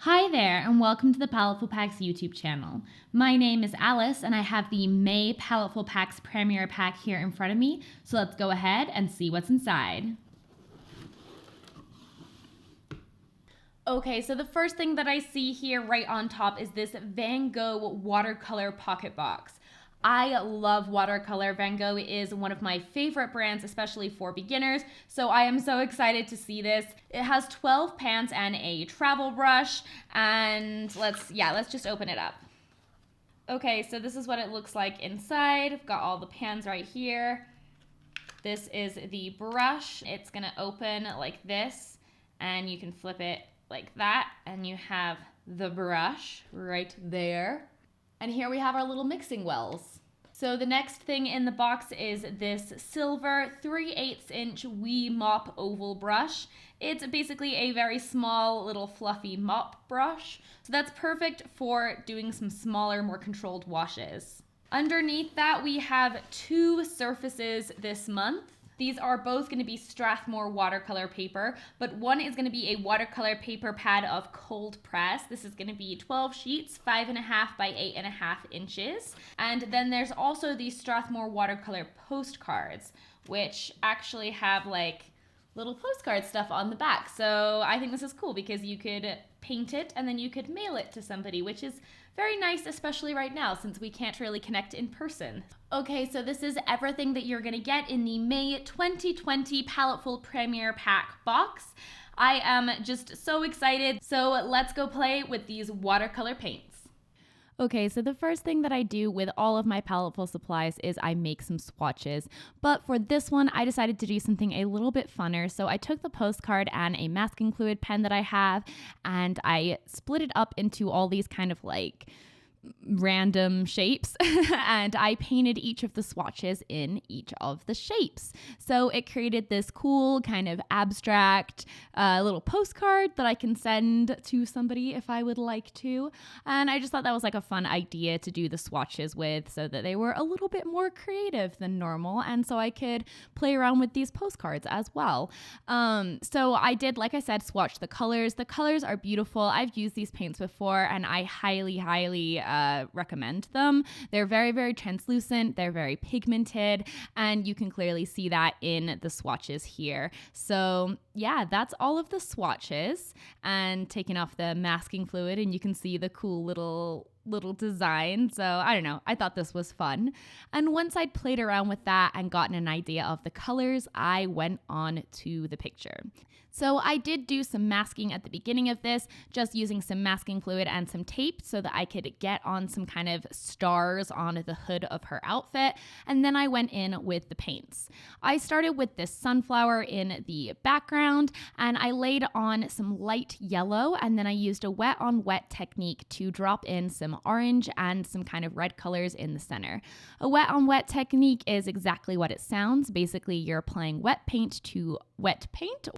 Hi there, and welcome to the Paletteful Packs YouTube channel. My name is Alice, and I have the May Paletteful Packs Premiere Pack here in front of me, so let's go ahead and see what's inside. Okay, so the first thing that I see here right on top is this Van Gogh watercolor pocket box. I love watercolor. Van Gogh is one of my favorite brands, especially for beginners, so I am so excited to see this. It has 12 pans and a travel brush, and let's just open it up. Okay, so this is what it looks like inside. I've got all the pans right here. This is the brush. It's gonna open like this, and you can flip it like that, and you have the brush right there. And here we have our little mixing wells. So the next thing in the box is this silver 3/8 inch Wee Mop oval brush. It's basically a very small little fluffy mop brush. So that's perfect for doing some smaller, more controlled washes. Underneath that, we have two surfaces this month. These are both going to be Strathmore watercolor paper, but one is going to be a watercolor paper pad of cold press. This is going to be 12 sheets, 5.5 by 8.5 inches. And then there's also the Strathmore watercolor postcards, which actually have like little postcard stuff on the back. So I think this is cool because you could paint it and then you could mail it to somebody, which is very nice, especially right now since we can't really connect in person. Okay, so this is everything that you're gonna get in the May 2020 Paletteful Premiere Pack box. I am just so excited. So let's go play with these watercolor paints. Okay, so the first thing that I do with all of my Paletteful supplies is I make some swatches. But for this one, I decided to do something a little bit funner. So I took the postcard and a masking fluid pen that I have, and I split it up into all these kind of like random shapes and I painted each of the swatches in each of the shapes. So it created this cool kind of abstract little postcard that I can send to somebody if I would like to. And I just thought that was like a fun idea to do the swatches with so that they were a little bit more creative than normal. And so I could play around with these postcards as well. So I did, like I said, swatch the colors. The colors are beautiful. I've used these paints before and I highly recommend them. They're very, very translucent. They're very pigmented, and you can clearly see that in the swatches here. So yeah, that's all of the swatches, and taking off the masking fluid, and you can see the cool little design. So I don't know, I thought this was fun. And once I'd played around with that and gotten an idea of the colors, I went on to the picture. So I did do some masking at the beginning of this, just using some masking fluid and some tape so that I could get on some kind of stars on the hood of her outfit. And then I went in with the paints. I started with this sunflower in the background, and I laid on some light yellow, and then I used a wet on wet technique to drop in some orange and some kind of red colors in the center. A wet on wet technique is exactly what it sounds. Basically, you're applying wet paint to wet paint,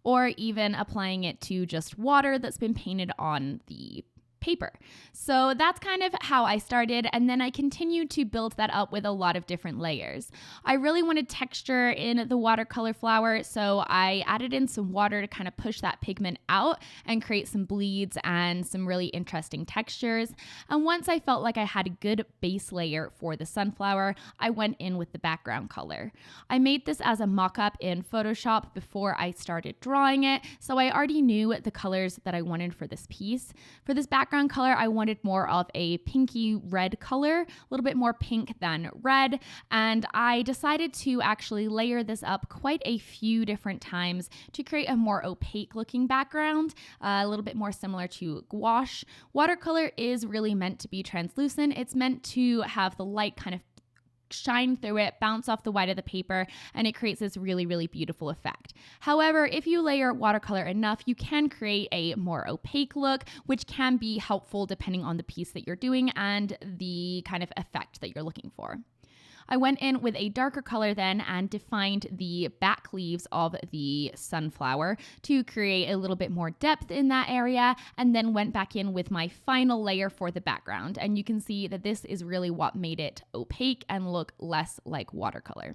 or even applying it to just water that's been painted on the paper. So that's kind of how I started, and then I continued to build that up with a lot of different layers. I really wanted texture in the watercolor flower, so I added in some water to kind of push that pigment out and create some bleeds and some really interesting textures. And once I felt like I had a good base layer for the sunflower, I went in with the background color. I made this as a mock-up in Photoshop before I started drawing it, so I already knew the colors that I wanted for this piece. For this background color, I wanted more of a pinky red color, a little bit more pink than red, and I decided to actually layer this up quite a few different times to create a more opaque looking background, a little bit more similar to gouache. Watercolor is really meant to be translucent. It's meant to have the light kind of shine through it, bounce off the white of the paper, and it creates this really, really beautiful effect. However, if you layer watercolor enough, you can create a more opaque look, which can be helpful depending on the piece that you're doing and the kind of effect that you're looking for. I went in with a darker color then and defined the back leaves of the sunflower to create a little bit more depth in that area, and then went back in with my final layer for the background. And you can see that this is really what made it opaque and look less like watercolor.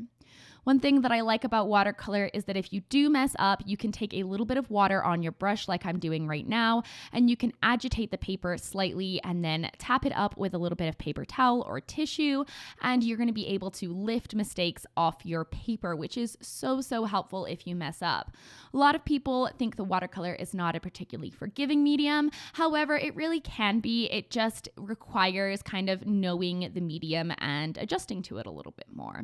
One thing that I like about watercolor is that if you do mess up, you can take a little bit of water on your brush like I'm doing right now, and you can agitate the paper slightly and then tap it up with a little bit of paper towel or tissue, and you're going to be able to lift mistakes off your paper, which is so helpful if you mess up. A lot of people think the watercolor is not a particularly forgiving medium. However, it really can be. It just requires kind of knowing the medium and adjusting to it a little bit more.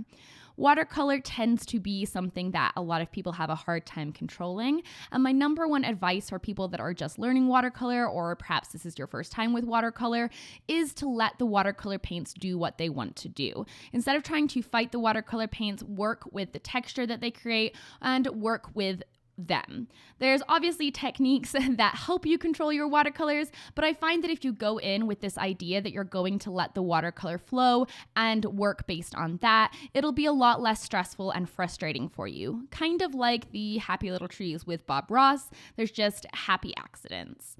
Watercolor tends to be something that a lot of people have a hard time controlling. And my number one advice for people that are just learning watercolor, or perhaps this is your first time with watercolor, is to let the watercolor paints do what they want to do. Instead of trying to fight the watercolor paints, work with the texture that they create and work with them. There's obviously techniques that help you control your watercolors, but I find that if you go in with this idea that you're going to let the watercolor flow and work based on that, it'll be a lot less stressful and frustrating for you. Kind of like the Happy Little Trees with Bob Ross, there's just happy accidents.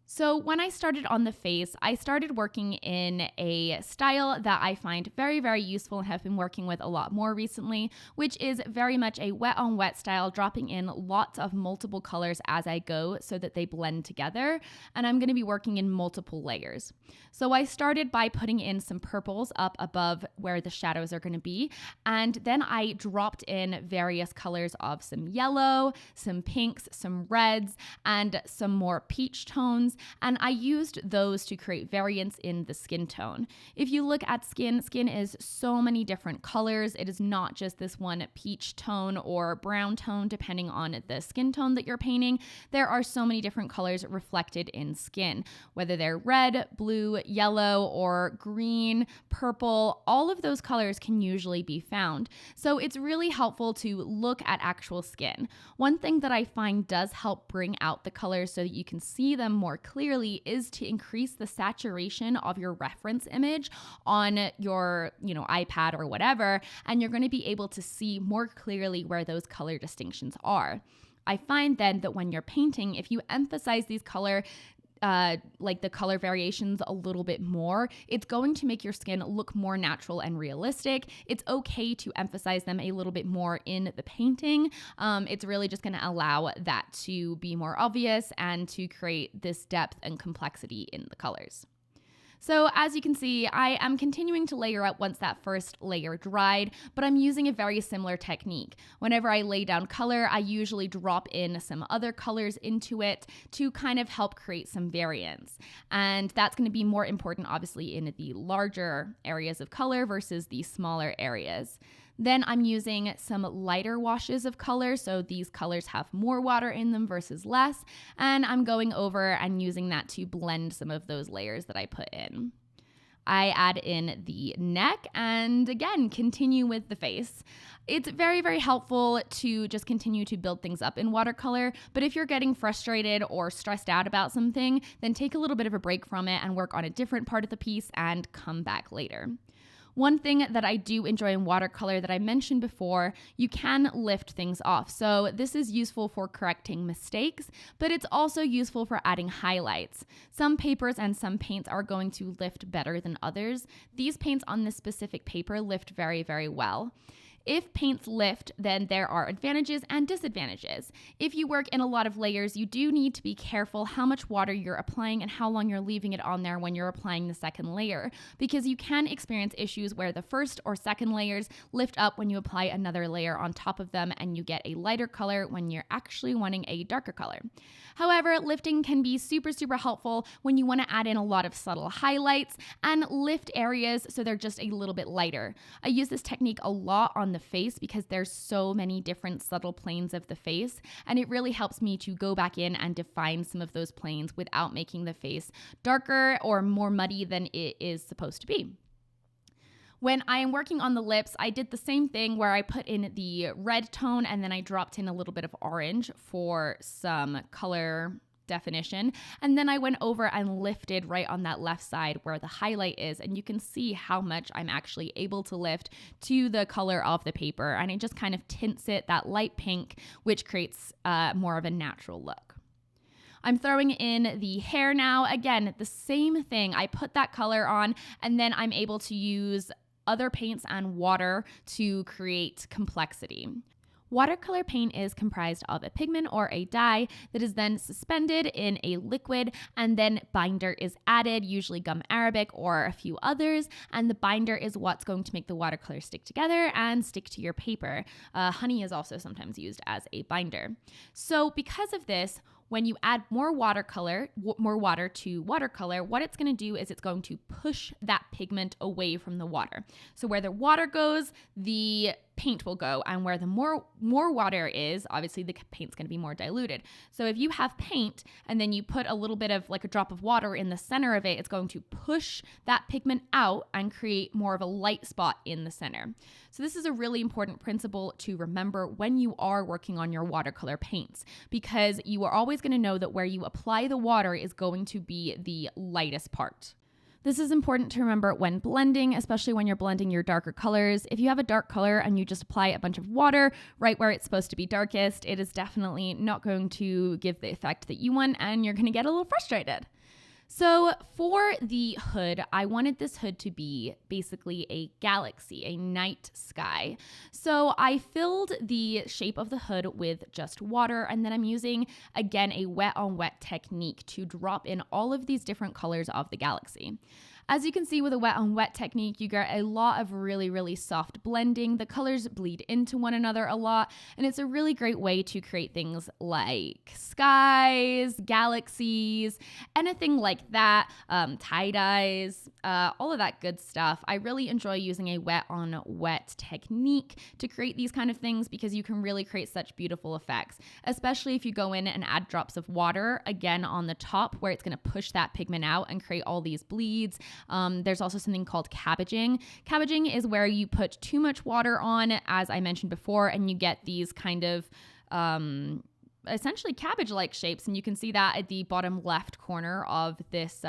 So when I started on the face, I started working in a style that I find very useful and have been working with a lot more recently, which is very much a wet on wet style, dropping in lots of multiple colors as I go so that they blend together. And I'm going to be working in multiple layers. So I started by putting in some purples up above where the shadows are going to be. And then I dropped in various colors of some yellow, some pinks, some reds, and some more peach tones. And I used those to create variance in the skin tone. If you look at skin is so many different colors. It is not just this one peach tone or brown tone, depending on the skin tone that you're painting. There are so many different colors reflected in skin, whether they're red, blue, yellow, or green, purple. All of those colors can usually be found. So it's really helpful to look at actual skin. One thing that I find does help bring out the colors so that you can see them more clearly is to increase the saturation of your reference image on your, iPad or whatever, and you're going to be able to see more clearly where those color distinctions are. I find then that when you're painting, if you emphasize these color variations a little bit more, it's going to make your skin look more natural and realistic. It's okay to emphasize them a little bit more in the painting. It's really just going to allow that to be more obvious and to create this depth and complexity in the colors. So as you can see, I am continuing to layer up once that first layer dried, but I'm using a very similar technique. Whenever I lay down color, I usually drop in some other colors into it to kind of help create some variance. And that's going to be more important, obviously, in the larger areas of color versus the smaller areas. Then I'm using some lighter washes of color, so these colors have more water in them versus less, and I'm going over and using that to blend some of those layers that I put in. I add in the neck and again, continue with the face. It's very helpful to just continue to build things up in watercolor, but if you're getting frustrated or stressed out about something, then take a little bit of a break from it and work on a different part of the piece and come back later. One thing that I do enjoy in watercolor that I mentioned before, you can lift things off. So this is useful for correcting mistakes, but it's also useful for adding highlights. Some papers and some paints are going to lift better than others. These paints on this specific paper lift very well. If paints lift, then there are advantages and disadvantages. If you work in a lot of layers, you do need to be careful how much water you're applying and how long you're leaving it on there when you're applying the second layer, because you can experience issues where the first or second layers lift up when you apply another layer on top of them and you get a lighter color when you're actually wanting a darker color. However, lifting can be super helpful when you want to add in a lot of subtle highlights and lift areas so they're just a little bit lighter. I use this technique a lot on the face because there's so many different subtle planes of the face, and it really helps me to go back in and define some of those planes without making the face darker or more muddy than it is supposed to be. When I am working on the lips, I did the same thing where I put in the red tone and then I dropped in a little bit of orange for some color definition. And then I went over and lifted right on that left side where the highlight is. And you can see how much I'm actually able to lift to the color of the paper. And it just kind of tints it that light pink, which creates more of a natural look. I'm throwing in the hair now. Again, the same thing. I put that color on and then I'm able to use other paints and water to create complexity. Watercolor paint is comprised of a pigment or a dye that is then suspended in a liquid, and then binder is added, usually gum arabic or a few others, and the binder is what's going to make the watercolor stick together and stick to your paper. Honey is also sometimes used as a binder. So because of this, when you add more water to watercolor, what it's going to do is it's going to push that pigment away from the water. So where the water goes, the paint will go, and where the more water is, obviously the paint's going to be more diluted. So if you have paint and then you put a little bit of like a drop of water in the center of it, it's going to push that pigment out and create more of a light spot in the center. So this is a really important principle to remember when you are working on your watercolor paints, because you are always going to know that where you apply the water is going to be the lightest part. This is important to remember when blending, especially when you're blending your darker colors. If you have a dark color and you just apply a bunch of water right where it's supposed to be darkest, it is definitely not going to give the effect that you want, and you're going to get a little frustrated. So for the hood, I wanted this hood to be basically a galaxy, a night sky. So I filled the shape of the hood with just water, and then I'm using, again, a wet on wet technique to drop in all of these different colors of the galaxy. As you can see with a wet on wet technique, you get a lot of really, really soft blending. The colors bleed into one another a lot, and it's a really great way to create things like skies, galaxies, anything like that, tie-dyes, all of that good stuff. I really enjoy using a wet on wet technique to create these kind of things because you can really create such beautiful effects, especially if you go in and add drops of water, again, on the top where it's going to push that pigment out and create all these bleeds. There's also something called cabbaging. Cabbaging is where you put too much water on, as I mentioned before, and you get these kind of essentially cabbage-like shapes, and you can see that at the bottom left corner of this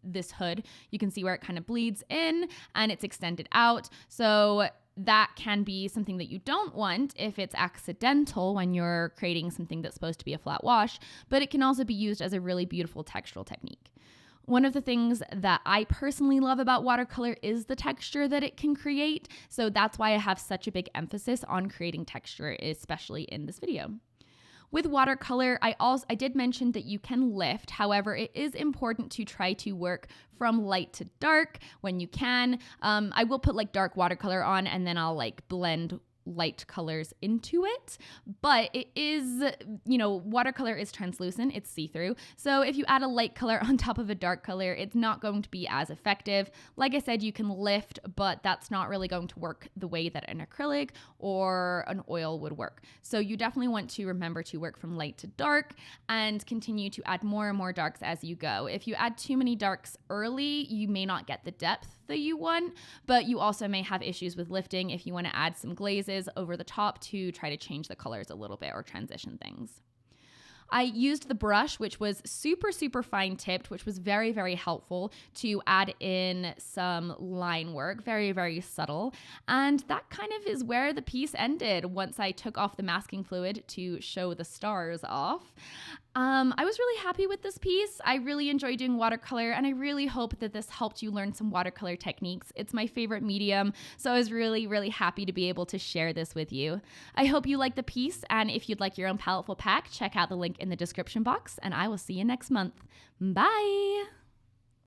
this hood. You can see where it kind of bleeds in and it's extended out. So that can be something that you don't want if it's accidental when you're creating something that's supposed to be a flat wash, but it can also be used as a really beautiful textural technique. One of the things that I personally love about watercolor is the texture that it can create. So that's why I have such a big emphasis on creating texture, especially in this video. With watercolor, I did mention that you can lift. However, it is important to try to work from light to dark when you can. I will put like dark watercolor on, and then I'll like blend light colors into it, but it is, watercolor is translucent, it's see-through. So if you add a light color on top of a dark color, it's not going to be as effective. Like I said, you can lift, but that's not really going to work the way that an acrylic or an oil would work. So you definitely want to remember to work from light to dark and continue to add more and more darks as you go. If you add too many darks early, you may not get the depth that you want, but you also may have issues with lifting if you want to add some glazes over the top to try to change the colors a little bit or transition things. I used the brush, which was super, super fine tipped, which was very, very helpful to add in some line work, very, very subtle. And that kind of is where the piece ended once I took off the masking fluid to show the stars off. I was really happy with this piece. I really enjoy doing watercolor, and I really hope that this helped you learn some watercolor techniques. It's my favorite medium, so I was really, really happy to be able to share this with you. I hope you like the piece, and if you'd like your own Paletteful pack, check out the link in the description box, and I will see you next month. Bye!